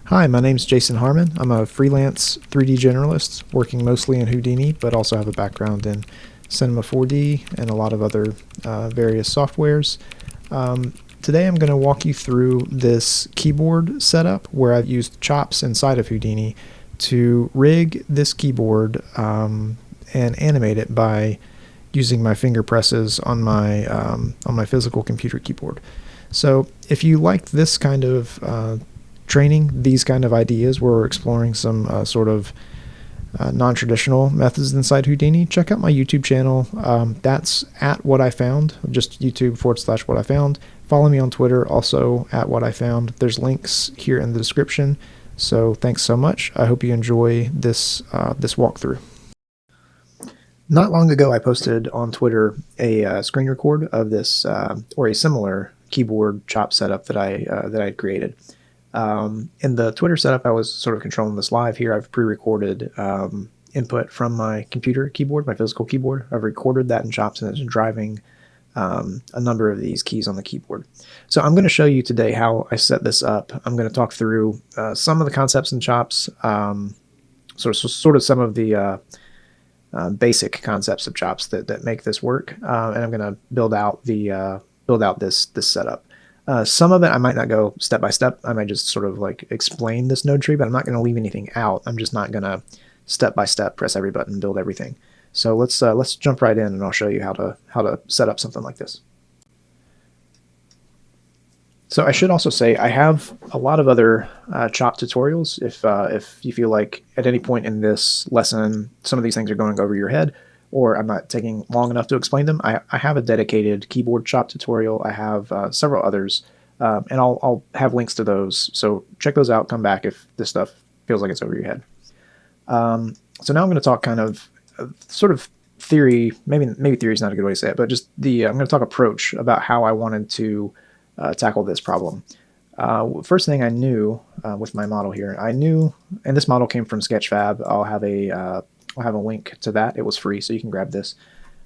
Hi, my name's Jason Harmon. I'm a freelance 3D generalist working mostly in Houdini, but also have a background in Cinema 4D and a lot of other various softwares. Today I'm going to walk you through this keyboard setup where I've used chops inside of Houdini to rig this keyboard and animate it by using my finger presses on my physical computer keyboard. So if you like this kind of training, these kind of ideas where we're exploring some sort of non-traditional methods inside Houdini, check out my YouTube channel. That's at what I found, just YouTube/what I found. Follow me on Twitter, also at what I found. There's links here in the description. So thanks so much. I hope you enjoy this walkthrough. Not long ago, I posted on Twitter a screen record of this or a similar keyboard chop setup that I had created. In the Twitter setup, I was sort of controlling this live. Here I've pre-recorded input from my computer keyboard, my physical keyboard. I've recorded that in chops and it's driving a number of these keys on the keyboard. So I'm going to show you today how I set this up. I'm going to talk through some of the concepts in chops, sort of some of the basic concepts of chops that make this work, and I'm going to build out this setup. Some of it I might not go step by step. I might just sort of like explain this node tree, but I'm not going to leave anything out. I'm just not going to step by step press every button, build everything. So let's jump right in, and I'll show you how to set up something like this. So I should also say I have a lot of other chop tutorials. If you feel like at any point in this lesson some of these things are going over your head, or I'm not taking long enough to explain them, I have a dedicated keyboard chop tutorial. I have several others, and I'll have links to those. So check those out. Come back if this stuff feels like it's over your head. So now I'm going to talk kind of sort of theory. Maybe theory is not a good way to say it, but just I'm going to talk approach about how I wanted to tackle this problem. First thing I knew with my model here, and this model came from Sketchfab. I'll have a link to that. It was free, so you can grab this.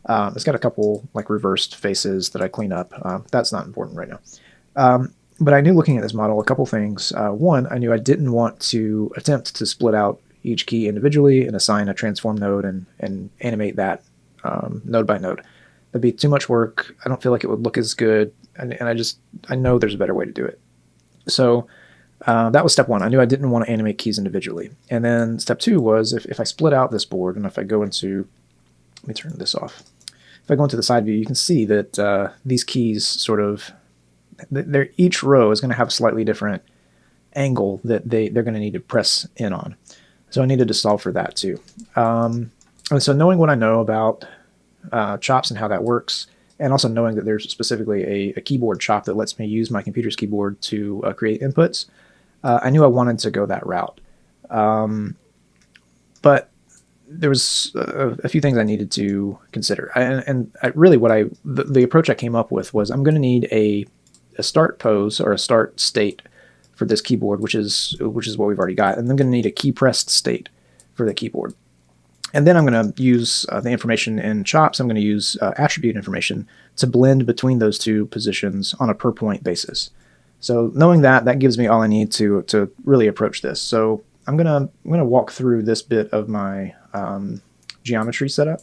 It's got a couple like reversed faces that I clean up. That's not important right now. But I knew looking at this model a couple things. One, I knew I didn't want to attempt to split out each key individually and assign a transform node and animate that node by node. That'd be too much work. I don't feel like it would look as good, and I know there's a better way to do it. So that was step one. I knew I didn't want to animate keys individually. And then step two was if I split out this board, and if I go into, let me turn this off. If I go into the side view, you can see that these keys sort of, each row is going to have a slightly different angle that they're going to need to press in on. So I needed to solve for that too. And so knowing what I know about chops and how that works, and also knowing that there's specifically a keyboard chop that lets me use my computer's keyboard to create inputs, I knew I wanted to go that route. But there was a few things I needed to consider. The approach I came up with was I'm going to need a start pose or a start state for this keyboard, which is what we've already got. And I'm going to need a key pressed state for the keyboard. And then I'm going to use the information in chops. I'm going to use attribute information to blend between those two positions on a per point basis. So knowing that gives me all I need to really approach this. So I'm gonna walk through this bit of my geometry setup.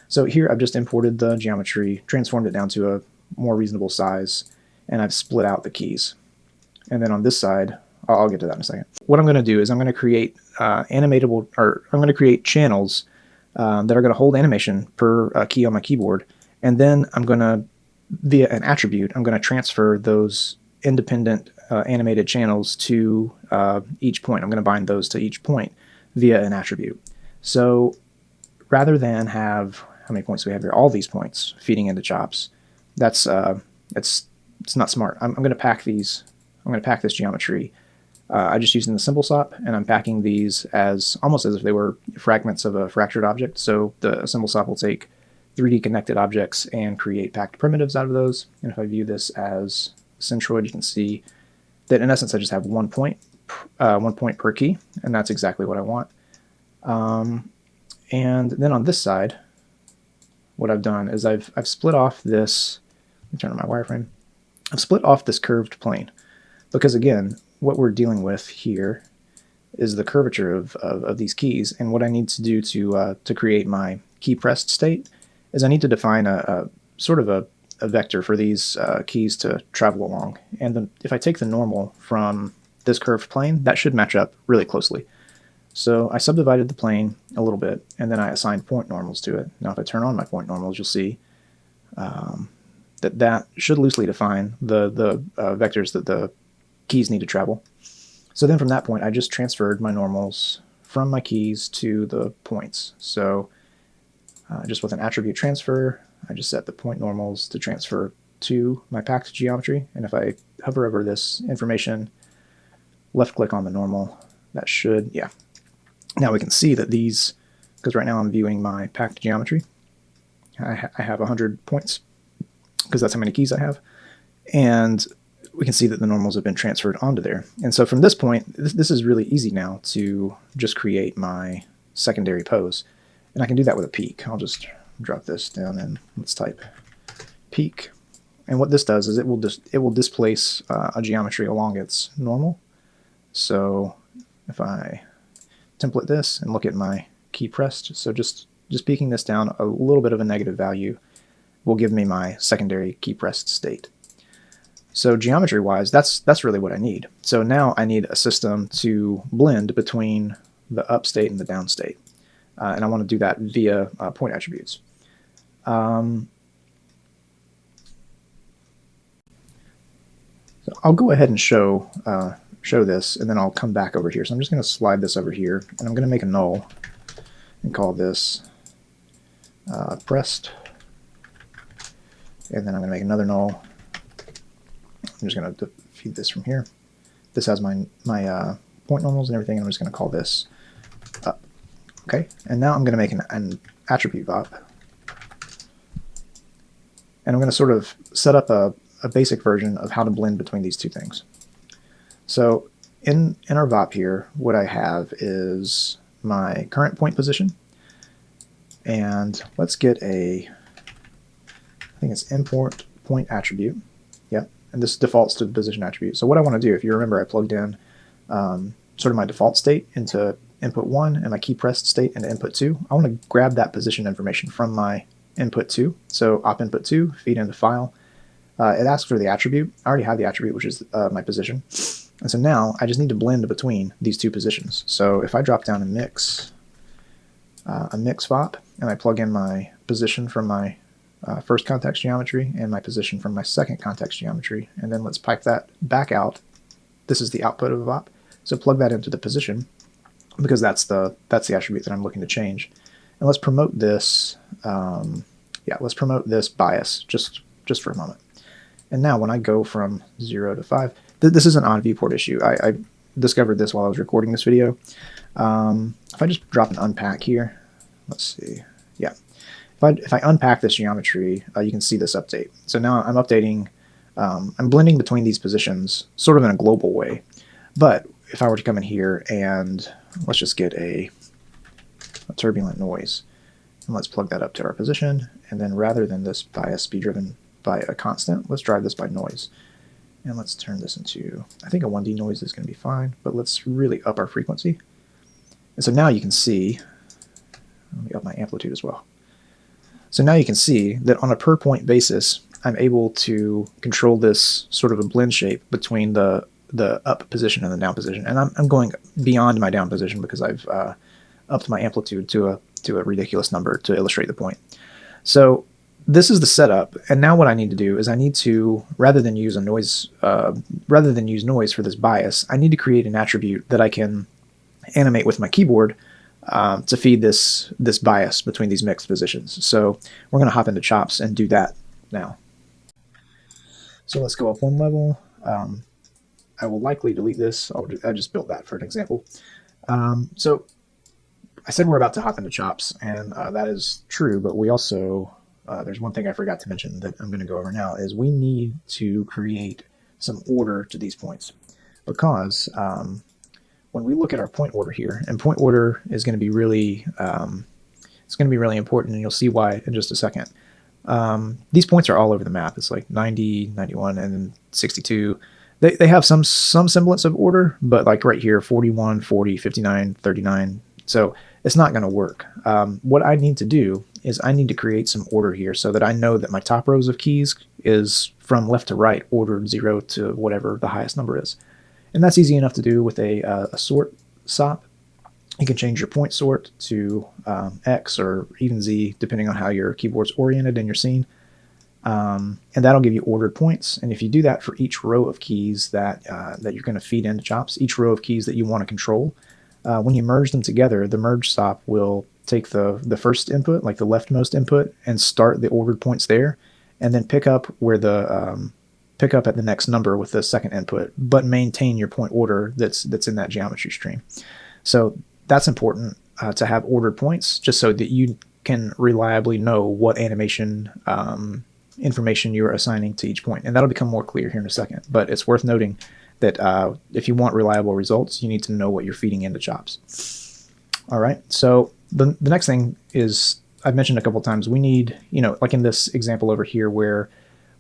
So here I've just imported the geometry, transformed it down to a more reasonable size, and I've split out the keys. And then on this side, I'll get to that in a second. What I'm going to do is I'm going to create I'm going to create channels that are going to hold animation per key on my keyboard, and then I'm going to, via an attribute, I'm going to transfer those independent animated channels to each point. I'm going to bind those to each point via an attribute. So rather than have, how many points do we have here? All these points feeding into chops. It's not smart. I'm going to pack these. I'm going to pack this geometry. I just using the symbol swap, and I'm packing these as almost as if they were fragments of a fractured object. So the symbol swap will take 3D connected objects and create packed primitives out of those. And if I view this as centroid, you can see that in essence I just have 1 point per key, and that's exactly what I want. And then on this side, what I've done is I've split off this. Let me turn on my wireframe. I've split off this curved plane because, again, what we're dealing with here is the curvature of these keys. And what I need to do to create my key pressed state is I need to define a sort of a vector for these keys to travel along. And if I take the normal from this curved plane, that should match up really closely. So I subdivided the plane a little bit, and then I assigned point normals to it. Now if I turn on my point normals, you'll see that should loosely define the vectors that the keys need to travel. So then from that point, I just transferred my normals from my keys to the points. So just with an attribute transfer, I just set the point normals to transfer to my packed geometry. And if I hover over this information, left click on the normal, that should, yeah. Now we can see that these, because right now I'm viewing my packed geometry, I have 100 points because that's how many keys I have. And we can see that the normals have been transferred onto there. And so from this point, this is really easy now to just create my secondary pose. And I can do that with a peak. I'll just drop this down and let's type peak. And what this does is it will displace a geometry along its normal. So if I template this and look at my key pressed, so just peaking this down a little bit of a negative value will give me my secondary key pressed state. So geometry wise, that's really what I need. So now I need a system to blend between the up state and the down state. And I want to do that via point attributes. So I'll go ahead and show this, and then I'll come back over here. So I'm just going to slide this over here, and I'm going to make a null and call this pressed. And then I'm going to make another null. I'm just going to feed this from here. This has my point normals and everything, and I'm just going to call this up. Okay, and now I'm going to make an attribute vop. And I'm going to sort of set up a basic version of how to blend between these two things. So in our vop here, what I have is my current point position. And let's get I think it's import point attribute. Yep, and this defaults to the position attribute. So what I want to do, if you remember, I plugged in sort of my default state into input 1 and my key pressed state into input 2. I want to grab that position information from my input 2. So op input 2, feed into file. It asks for the attribute. I already have the attribute, which is my position. And so now I just need to blend between these two positions. So if I drop down and mix a mix vop, and I plug in my position from my first context geometry and my position from my second context geometry, and then let's pipe that back out. This is the output of a vop. So plug that into the position, because that's the attribute that I'm looking to change. And let's promote this. Let's promote this bias just for a moment. And now when I go from 0 to 5, this is an on viewport issue. I discovered this while I was recording this video. If I just drop an unpack here, let's see. Yeah, if I unpack this geometry, you can see this update. So now I'm updating. I'm blending between these positions sort of in a global way. But if I were to come in here and let's just get a turbulent noise, and let's plug that up to our position, and then rather than this bias be driven by a constant, let's drive this by noise. And let's turn this into, I think a 1D noise is going to be fine, but let's really up our frequency. And so now you can see, let me up my amplitude as well. So now you can see that on a per point basis, I'm able to control this sort of a blend shape between the up position and the down position. And I'm going beyond my down position because I've upped my amplitude to a ridiculous number to illustrate the point. So this is the setup, and now what I need to do is I need to, rather than use noise for this bias, I need to create an attribute that I can animate with my keyboard to feed this bias between these mixed positions. So we're going to hop into chops and do that now. So let's go up one level. I will likely delete this. I just built that for an example. So I said we're about to hop into chops, and that is true, but we also there's one thing I forgot to mention that I'm going to go over now, is we need to create some order to these points, because when we look at our point order here, and point order is going to be really it's going to be really important, and you'll see why in just a second. These points are all over the map. It's like 90, 91, and then 62. They have some semblance of order, but like right here, 41, 40, 59, 39. So it's not going to work. What I need to do is I need to create some order here so that I know that my top rows of keys is from left to right, ordered 0 to whatever the highest number is. And that's easy enough to do with a sort SOP. You can change your point sort to X or even Z, depending on how your keyboard's oriented in your scene. And that'll give you ordered points. And if you do that for each row of keys that you're going to feed into chops, each row of keys that you want to control, when you merge them together, the merge stop will take the first input, like the leftmost input, and start the ordered points there, and then pick up where the pick up at the next number with the second input, but maintain your point order that's in that geometry stream. So that's important to have ordered points, just so that you can reliably know what animation information you're assigning to each point. And that'll become more clear here in a second. But it's worth noting that if you want reliable results, you need to know what you're feeding into chops. All right, so the next thing is, I've mentioned a couple times, we need, like in this example over here where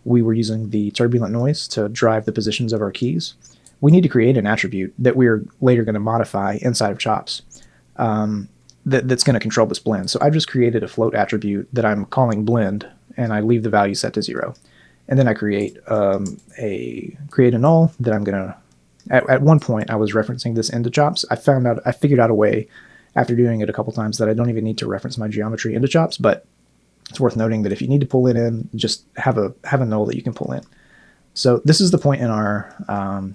we were using the turbulent noise to drive the positions of our keys, we need to create an attribute that we're later going to modify inside of chops that's going to control this blend. So I've just created a float attribute that I'm calling blend, and I leave the value set to 0. And then I create a null that I'm going to, at one point I was referencing this into chops. I figured out a way after doing it a couple times that I don't even need to reference my geometry into chops, but it's worth noting that if you need to pull it in, just have a null that you can pull in. So this is the point in our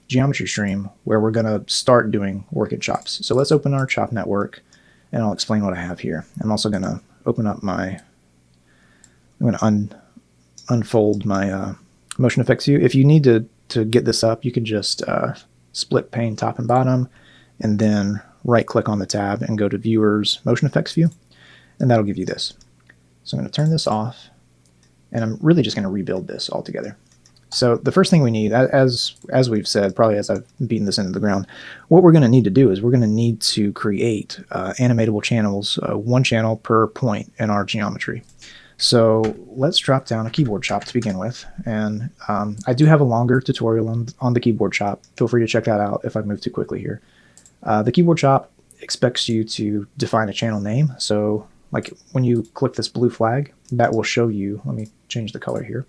geometry stream where we're going to start doing work in chops. So let's open our chop network, and I'll explain what I have here. I'm also going to open up I'm going to unfold my motion effects view. If you need to get this up, you can just split pane top and bottom, and then right click on the tab and go to Viewers Motion Effects View, and that'll give you this. So I'm going to turn this off, and I'm really just going to rebuild this altogether. So the first thing we need, as we've said, probably as I've beaten this into the ground, what we're going to need to do is we're going to need to create animatable channels, one channel per point in our geometry. So let's drop down a keyboard chop to begin with, and I do have a longer tutorial on the keyboard chop. Feel free to check that out if I move too quickly here. The keyboard chop expects you to define a channel name. So like when you click this blue flag, that will show you, let me change the color here.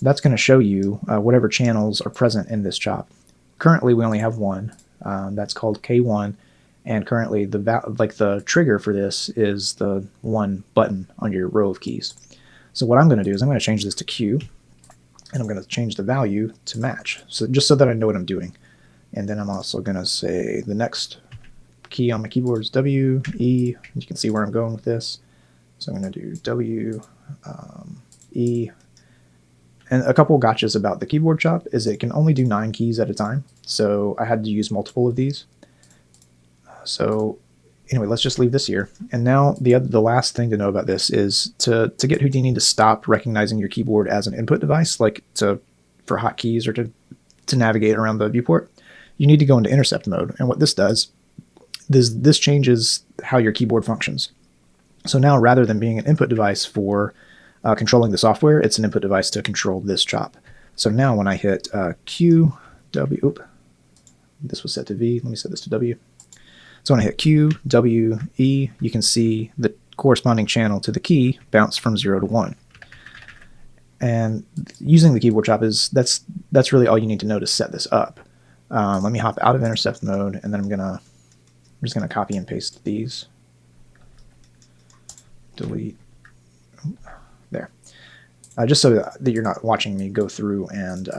That's going to show you whatever channels are present in this chop. Currently we only have one, that's called K1, and currently the trigger for this is the 1 button on your row of keys. So what I'm going to do is I'm going to change this to Q, and I'm going to change the value to match, so just so that I know what I'm doing. And then I'm also going to say the next key on my keyboard is W, E. You can see where I'm going with this. So I'm going to do W, E. And a couple gotchas about the keyboard chop is it can only do 9 keys at a time. So I had to use multiple of these. So anyway, let's just leave this here. And now the last thing to know about this is to get Houdini to stop recognizing your keyboard as an input device, like for hotkeys or to navigate around the viewport, you need to go into intercept mode. And what this does is this changes how your keyboard functions. So now rather than being an input device for controlling the software, it's an input device to control this chop. So now when I hit Q, W, this was set to V, let me set this to W. So when I hit Q, W, E, you can see the corresponding channel to the key bounce from 0 to 1. And using the keyboard chop that's really all you need to know to set this up. Let me hop out of intercept mode, and then I'm just gonna copy and paste these. Delete. There. Just so that you're not watching me go through and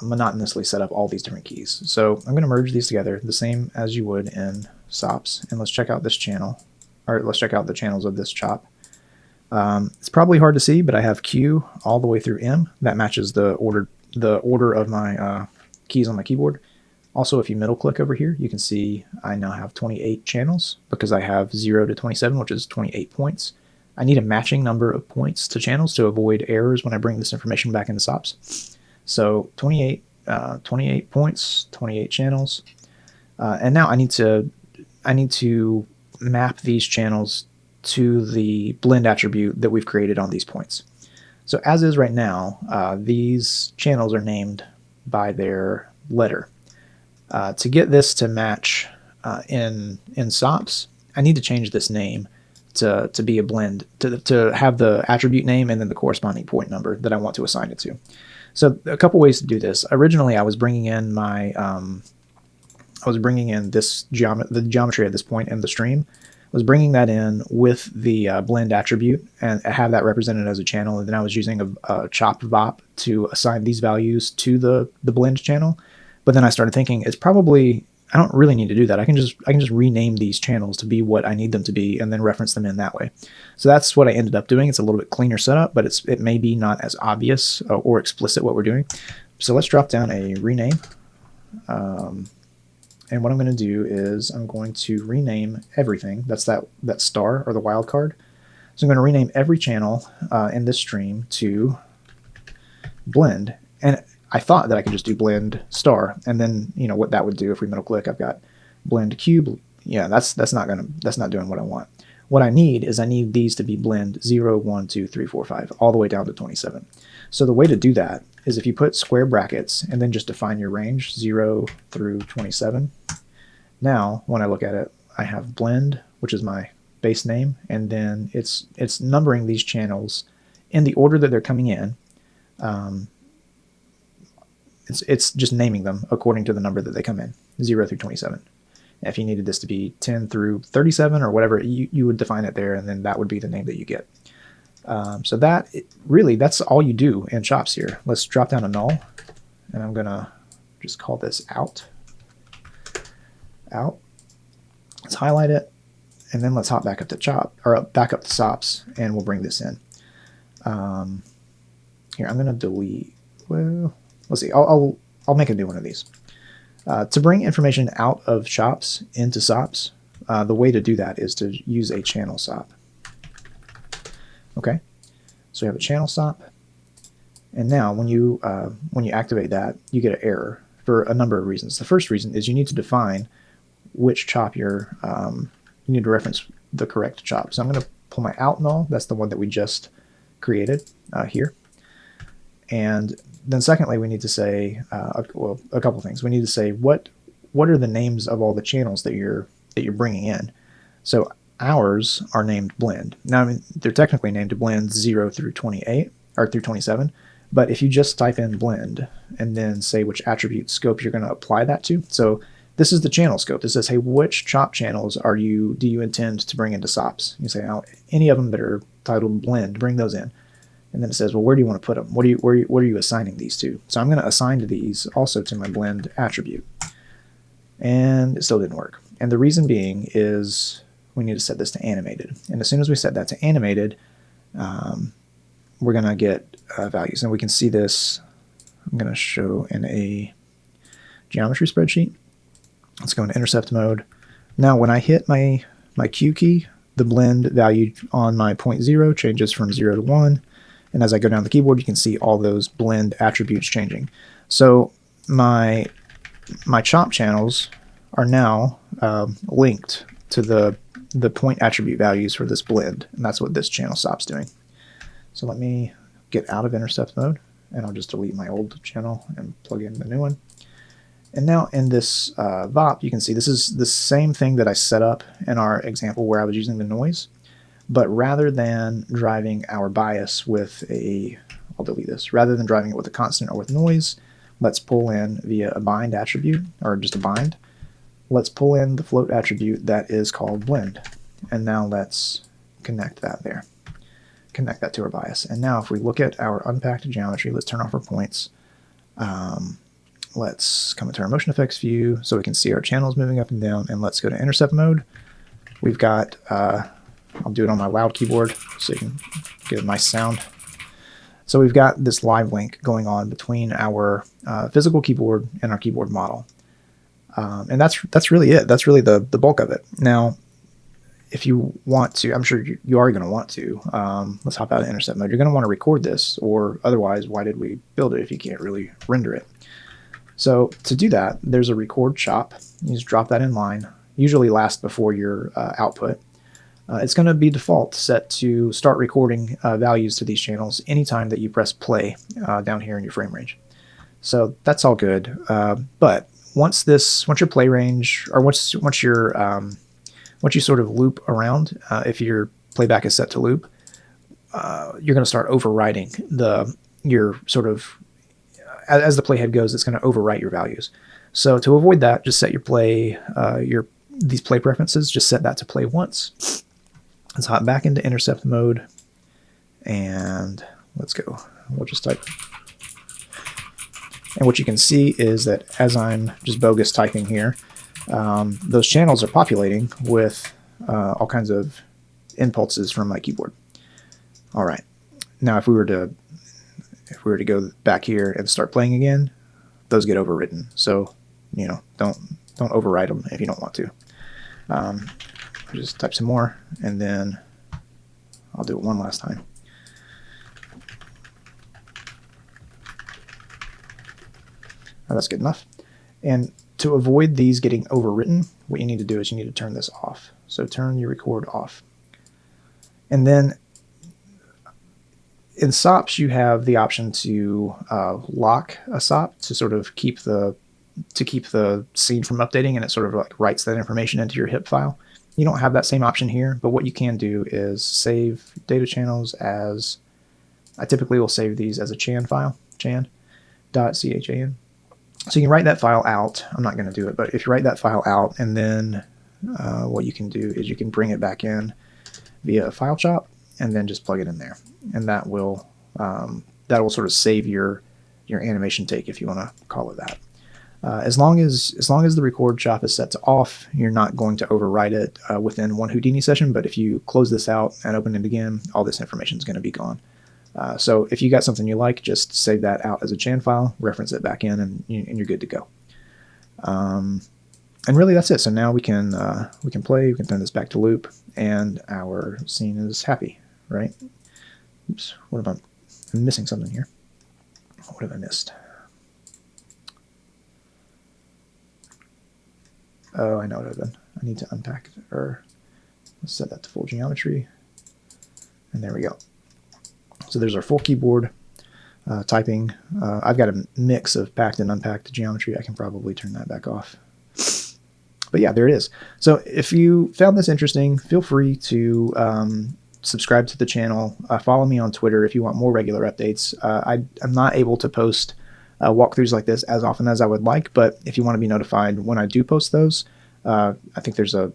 monotonously set up all these different keys. So I'm going to merge these together the same as you would in SOPs, and let's check out this channel, or let's check out the channels of this chop. It's probably hard to see, but I have Q all the way through M. That matches the order of my keys on my keyboard. Also, if you middle click over here, you can see I now have 28 channels because I have 0 to 27, which is 28 points. I need a matching number of points to channels to avoid errors when I bring this information back into SOPs. So 28 points, 28 channels, and now I need to map these channels to the blend attribute that we've created on these points. So as is right now, these channels are named by their letter. To get this to match in SOPs, I need to change this name to be a blend, to have the attribute name and then the corresponding point number that I want to assign it to. So a couple ways to do this. Originally, I was bringing in my the geometry at this point in the stream. I was bringing that in with the blend attribute and have that represented as a channel, and then I was using a chop VOP to assign these values to the blend channel. But then I started thinking it's probably, I don't really need to do that. I can just rename these channels to be what I need them to be and then reference them in that way. So that's what I ended up doing. It's a little bit cleaner setup, but it may be not as obvious or explicit what we're doing. So let's drop down a rename. And what I'm going to do is I'm going to rename everything. That's that star or the wild card. So I'm going to rename every channel in this stream to blend. And I thought that I could just do blend star, and then what that would do if we middle click. I've got blend cube. Yeah, that's not doing what I want. What I need is these to be blend 0, 1, 2, 3, 4, 5, all the way down to 27. So the way to do that is if you put square brackets and then just define your range 0 through 27. Now when I look at it, I have blend, which is my base name, and then it's numbering these channels in the order that they're coming in. It's just naming them according to the number that they come in, 0 through 27. If you needed this to be 10 through 37 or whatever, you would define it there, and then that would be the name that you get. So that's all you do in chops here. Let's drop down a null, and I'm gonna just call this out. Let's highlight it, and then let's hop back up to back up to SOPs, and we'll bring this in. Here, I'm gonna delete. Well, let's see. I'll make a new one of these. To bring information out of chops into SOPs, the way to do that is to use a channel SOP. Okay, so we have a channel SOP, and now when you activate that, you get an error for a number of reasons. The first reason is you need to define which chop you need to reference the correct chop. So I'm going to pull my out null. That's the one that we just created here. And then secondly, we need to say a couple things. We need to say what are the names of all the channels that you're bringing in. So ours are named blend. Now, I mean, they're technically named blend 0 through 28 or through 27. But if you just type in blend and then say which attribute scope you're going to apply that to, so this is the channel scope. This says, hey, which chop channels do you intend to bring into SOPs? You say, oh, any of them that are titled blend, bring those in. And then it says, well, where do you want to put them? What are you assigning these to? So I'm going to assign these also to my blend attribute. And it still didn't work. And the reason being is we need to set this to animated. And as soon as we set that to animated, we're going to get values. And we can see this, I'm going to show in a geometry spreadsheet. Let's go into intercept mode. Now when I hit my Q key, the blend value on my 0.0 changes from 0 to 1. And as I go down the keyboard, you can see all those blend attributes changing. So my chop channels are now linked to the point attribute values for this blend. And that's what this channel SOP's doing. So let me get out of intercept mode, and I'll just delete my old channel and plug in the new one. And now in this VOP, you can see this is the same thing that I set up in our example where I was using the noise. But rather than driving our bias with I'll delete this, rather than driving it with a constant or with noise, let's pull in via a bind attribute, or just a bind. Let's pull in the float attribute that is called blend. And now let's connect that there. Connect that to our bias. And now if we look at our unpacked geometry, let's turn off our points. Let's come into our motion effects view so we can see our channels moving up and down, and let's go to intercept mode. We've got, I'll do it on my loud keyboard so you can get a nice sound. So we've got this live link going on between our physical keyboard and our keyboard model. And that's really it. That's really the bulk of it. Now, if you want to, I'm sure you are going to want to, let's hop out of intercept mode. You're going to want to record this, or otherwise, why did we build it if you can't really render it? So to do that, there's a record chop. You just drop that in line, usually last before your output. it's going to be default set to start recording values to these channels anytime that you press play down here in your frame range. So that's all good. But once your play range, or once you sort of loop around, if your playback is set to loop, you're going to start overriding your sort of, as the playhead goes, it's going to overwrite your values. So to avoid that, just set your play, these play preferences, just set that to play once. Let's hop back into intercept mode, and let's go. We'll just type. And what you can see is that as I'm just bogus typing here, those channels are populating with all kinds of impulses from my keyboard. All right. Now, if we were to go back here and start playing again, those get overwritten. So, you know, don't overwrite them if you don't want to. I'll just type some more, and then I'll do it one last time. Oh, that's good enough. And to avoid these getting overwritten, what you need to do is you need to turn this off. So turn your record off. And then in SOPs, you have the option to lock a SOP to sort of keep the scene from updating, and it sort of like writes that information into your HIP file. You don't have that same option here, but what you can do is save data channels as, I typically will save these as a chan file, chan.chan. So you can write that file out. I'm not going to do it, but if you write that file out, and then what you can do is you can bring it back in via a file chop, and then just plug it in there, and that will sort of save your animation take, if you want to call it that. As long as the record chop is set to off, you're not going to overwrite it within one Houdini session. But if you close this out and open it again, all this information is going to be gone. So if you got something you like, just save that out as a chan file, reference it back in, and you're good to go. And really, that's it. So now we can play. We can turn this back to loop, and our scene is happy, right? Oops. I'm missing something here. What have I missed? Oh, I know what I've done. I need to unpack it, or let's set that to full geometry. And there we go. So there's our full keyboard typing. I've got a mix of packed and unpacked geometry. I can probably turn that back off. But yeah, there it is. So if you found this interesting, feel free to subscribe to the channel. Follow me on Twitter if you want more regular updates. I'm not able to post walkthroughs like this as often as I would like, but if you want to be notified when I do post those, I think there's a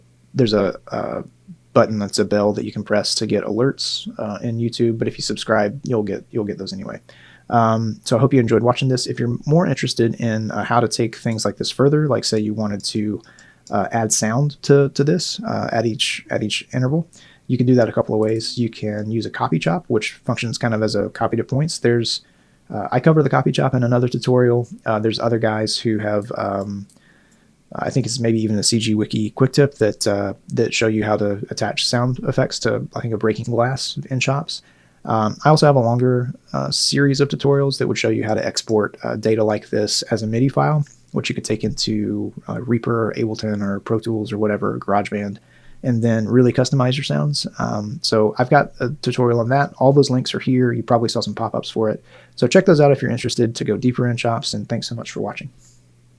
button that's a bell that you can press to get alerts in YouTube. But if you subscribe, you'll get those anyway. So I hope you enjoyed watching this. If you're more interested in how to take things like this further, like say you wanted to add sound to this at each interval, you can do that a couple of ways. You can use a copy chop, which functions kind of as a copy to points. There's I cover the copy chop in another tutorial. There's other guys who have, I think it's maybe even a CG Wiki quick tip that show you how to attach sound effects to, I think, a breaking glass in chops. I also have a longer series of tutorials that would show you how to export data like this as a MIDI file, which you could take into Reaper or Ableton or Pro Tools or whatever, GarageBand, and then really customize your sounds. So I've got a tutorial on that. All those links are here. You probably saw some pop-ups for it. So check those out if you're interested to go deeper in chops, and thanks so much for watching.